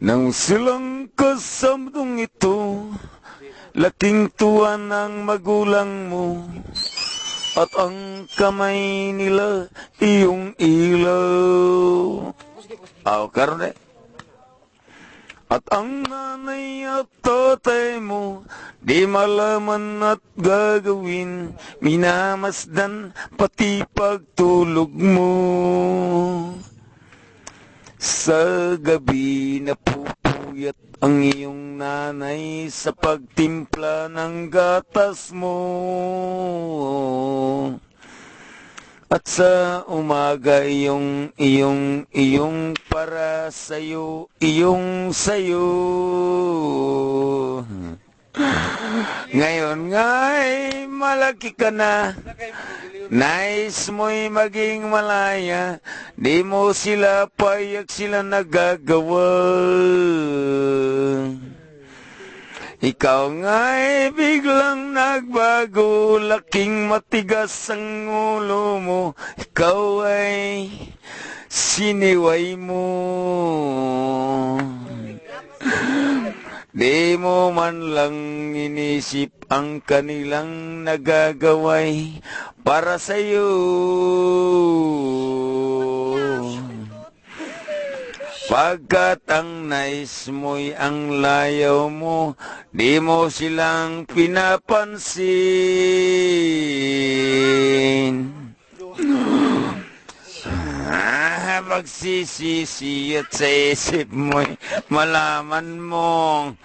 Nang silang kasamdong ito, laking tuwa ng magulang mo, at ang kamay nila iyong ilaw. Karon eh. At ang nanay at tatay mo, di malaman at gagawin, minamasdan pati pagtulog mo. Sa gabi napupuyat ang iyong nanay sa pagtimpla ng gatas mo. At sa umaga iyong para sa'yo, iyong sa'yo. Ngayon nga'y malaki ka na, nais mo'y maging malaya, di mo sila payak sila nagagawa. Ikaw nga'y biglang nagbago, laking matigas ang ulo mo, ikaw ay siniway mo. Di mo man lang inisip ang kanilang nagagaway para sa'yo. Pagkat ang nais mo'y ang layaw mo, di mo silang pinapansin. Pagsisisi at sa isip mo'y malaman mong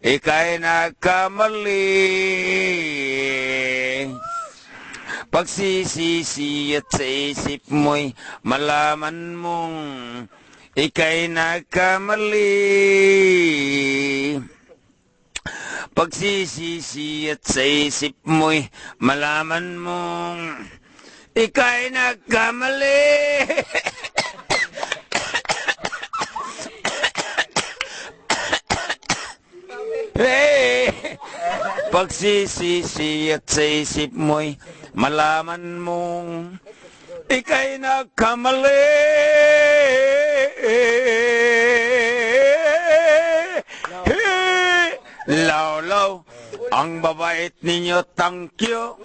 ika'y nagkamali. Pagsisisi at sa isip mo'y malaman mong ika'y nagkamali. Pagsisisi at sa isip mo'y malaman mong ika'y nagkamali. Hey! Pagsisisi at sa isip mo'y malaman mong ika'y nagkamali. Hey! Law, ang babait ninyo, thank you.